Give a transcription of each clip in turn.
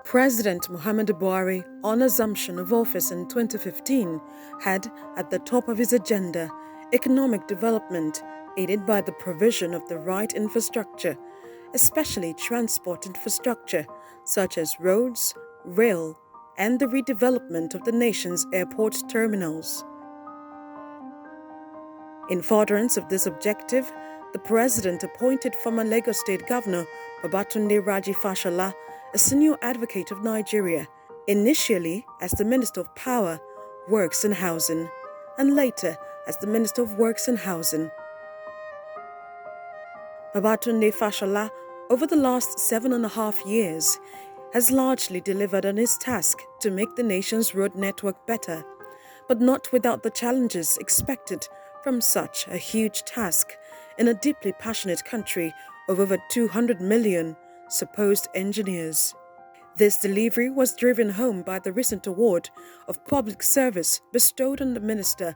President Muhammadu Buhari, on assumption of office in 2015, had at the top of his agenda economic development aided by the provision of the right infrastructure, especially transport infrastructure such as roads, rail, and the redevelopment of the nation's airport terminals. In furtherance of this objective, the president appointed former Lagos State Governor Babatunde Fashola as senior advocate of Nigeria, initially as the Minister of Power, Works and Housing, and later as the Minister of Works and Housing. Babatunde Fashola, over the last 7.5 years, has largely delivered on his task to make the nation's road network better, but not without the challenges expected from such a huge task in a deeply passionate country of over 200 million supposed engineers. This delivery was driven home by the recent award of public service bestowed on the minister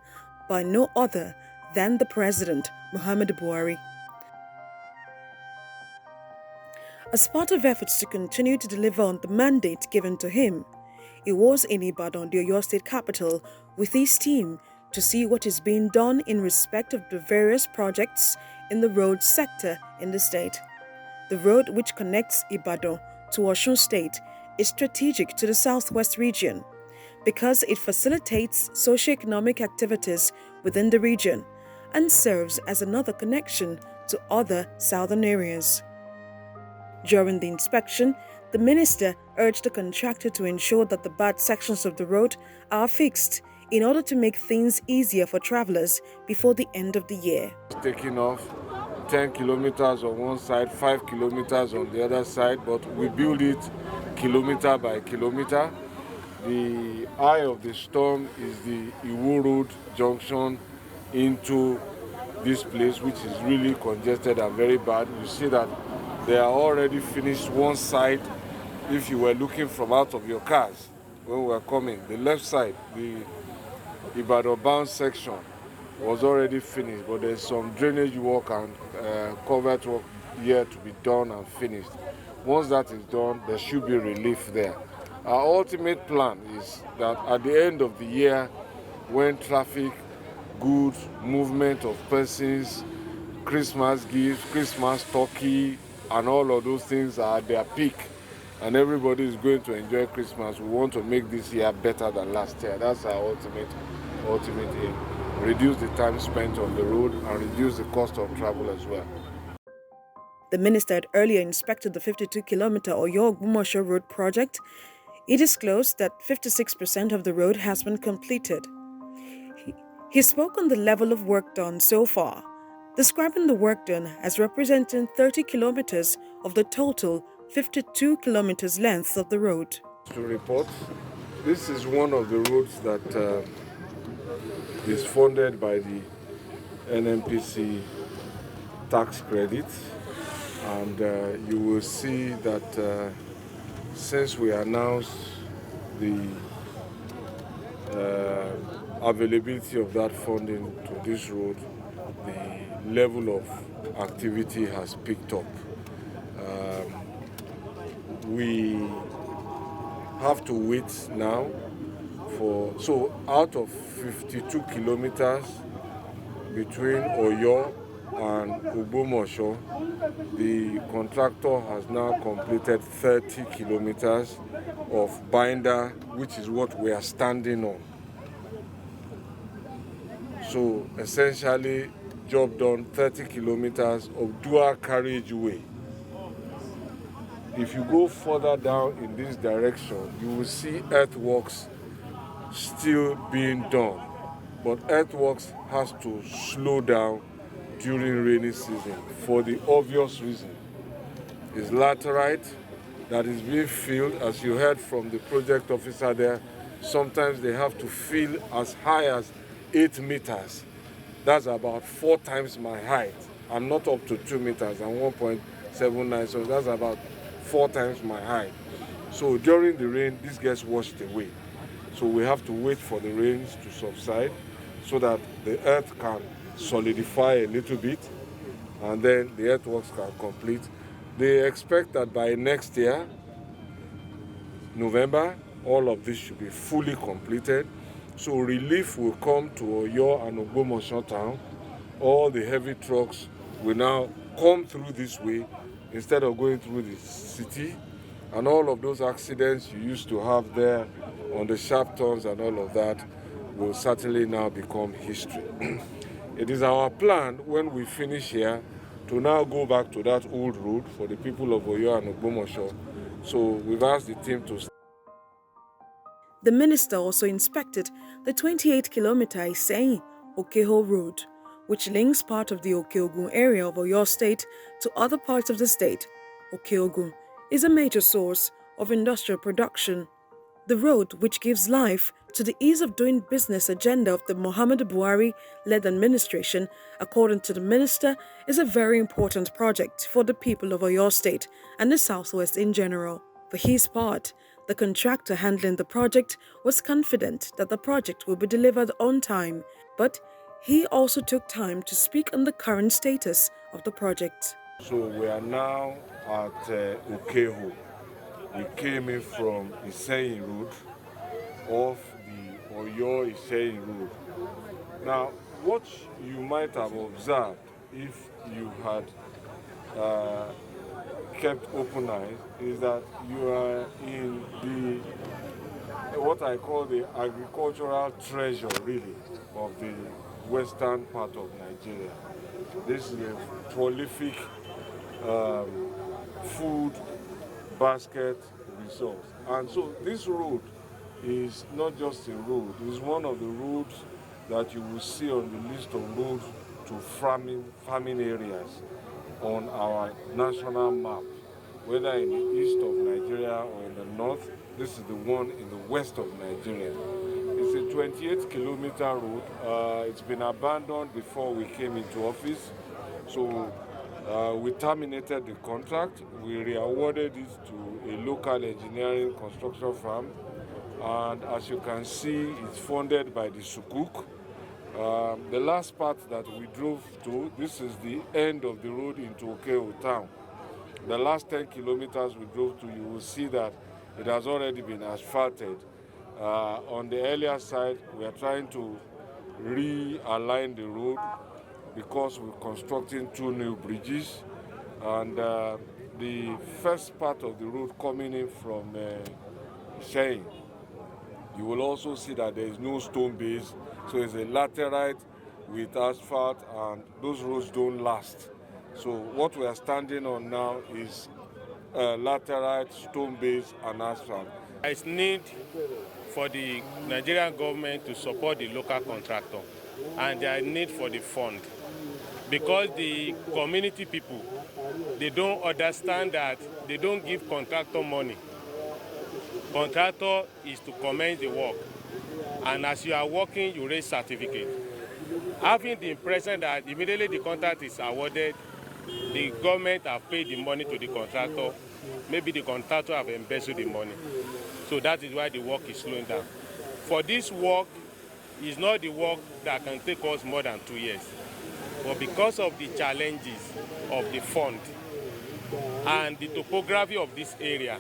by no other than the President, Muhammadu Buhari. As part of efforts to continue to deliver on the mandate given to him, he was in Ibadan, the Oyo State capital, with his team to see what is being done in respect of the various projects in the road sector in the state. The road which connects Ibadan to Oyo State is strategic to the southwest region because it facilitates socio-economic activities within the region and serves as another connection to other southern areas. During the inspection, the minister urged the contractor to ensure that the bad sections of the road are fixed in order to make things easier for travelers before the end of the year. Taking off 10 kilometers on one side, 5 kilometers on the other side, but we build it kilometer by kilometer. The eye of the storm is the Iwo Road junction into this place, which is really congested and very bad. You see that they are already finished one side. If you were looking from out of your cars when we were coming, the left side, the Ibadan bound section was already finished, but there's some drainage work and covert work here to be done and finished. Once that is done, there should be relief there. Our ultimate plan is that at the end of the year, when traffic, goods, movement of persons, Christmas gifts, Christmas turkey, and all of those things are at their peak, and everybody is going to enjoy Christmas, we want to make this year better than last year. That's our ultimate aim. Reduce the time spent on the road and reduce the cost of travel as well. The minister had earlier inspected the 52-kilometer Oyo-Ogbomoso road project. He disclosed that 56% of the road has been completed. He spoke on the level of work done so far, describing the work done as representing 30 kilometers of the total 52 kilometers length of the road. To report, this is one of the roads that is funded by the NNPC tax credit, and you will see that since we announced the availability of that funding to this road, the level of activity has picked up. We have to wait now so out of 52 kilometers between Oyo and Ogbomoso, the contractor has now completed 30 kilometers of binder, which is what we are standing on. So essentially, job done, 30 kilometers of dual carriageway. If you go further down in this direction, you will see earthworks still being done. But earthworks has to slow down during rainy season for the obvious reason. It's laterite that is being filled, as you heard from the project officer there. Sometimes they have to fill as high as 8 meters. That's about 4 times my height. I'm not up to 2 meters, I'm 1.79, so that's about 4 times my height. So during the rain, this gets washed away. So we have to wait for the rains to subside so that the earth can solidify a little bit, and then the earthworks can complete. They expect that by next year, November, all of this should be fully completed. So relief will come to Oyo and Ogbomoso town. All the heavy trucks will now come through this way instead of going through the city. And all of those accidents you used to have there on the sharp turns and all of that will certainly now become history. It is our plan when we finish here to now go back to that old road for the people of Oyo and Ogbomoso. So we've asked the team to. The minister also inspected the 28-kilometer Iseyin-Okeho road, which links part of the Okeogun area of Oyo State to other parts of the state. Okeogun is a major source of industrial production. The road, which gives life to the ease of doing business agenda of the Muhammadu Buhari-led administration, according to the minister, is a very important project for the people of Oyo State and the Southwest in general. For his part, the contractor handling the project was confident that the project will be delivered on time, but he also took time to speak on the current status of the project. So we are now at Okeho. We came in from Iseyin Road, off the Oyo Iseyin Road. Now, what you might have observed if you had kept open eyes is that you are in what I call the agricultural treasure, really, of the western part of Nigeria. This is a prolific food basket resource. And so this road is not just a road, it's one of the roads that you will see on the list of roads to farming areas on our national map, whether in the east of Nigeria or in the north. This is the one in the west of Nigeria. It's a 28-kilometer road. It's been abandoned before we came into office. So we terminated the contract. We re-awarded it to a local engineering construction firm. And as you can see, it's funded by the Sukuk. The last part that we drove to, this is the end of the road into Okeho town. The last 10 kilometers we drove to, you will see that it has already been asphalted. On the earlier side, we are trying to realign the road because we're constructing 2 new bridges. And the first part of the road coming in from Shein, you will also see that there is no stone base, so it's a laterite with asphalt, and those roads don't last. So what we are standing on now is laterite, stone base, and asphalt. There is need for the Nigerian government to support the local contractor, and there is need for the fund, because the community people, they don't understand that they don't give contractor money. Contractor is to commence the work, and as you are working, you raise certificate. Having the impression that immediately the contract is awarded, the government have paid the money to the contractor, maybe the contractor have embezzled the money. So that is why the work is slowing down. For this work, is not the work that can take us more than 2 years. But because of the challenges of the fund and the topography of this area,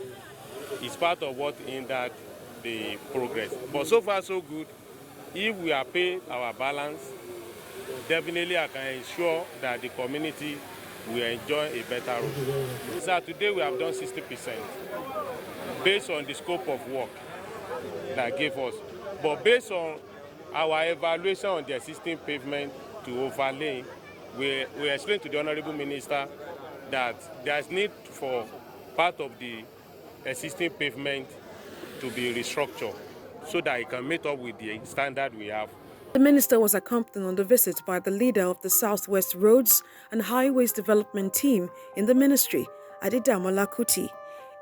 is part of what hindered the progress. But so far so good. If we are paid our balance, definitely I can ensure that the community will enjoy a better road. So today we have done 60% based on the scope of work that gave us. But based on our evaluation on the existing pavement to overlay, we explained to the Honorable Minister that there is need for part of the existing pavement to be restructured so that it can meet up with the standard we have. The minister was accompanied on the visit by the leader of the Southwest Roads and Highways Development Team in the ministry, Adedamola Kuti,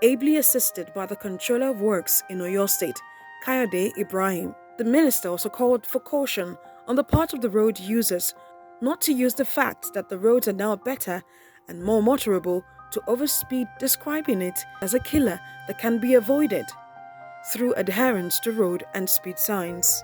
ably assisted by the Controller of Works in Oyo State, Kayode Ibrahim. The minister also called for caution on the part of the road users not to use the fact that the roads are now better and more motorable to overspeed, describing it as a killer that can be avoided through adherence to road and speed signs.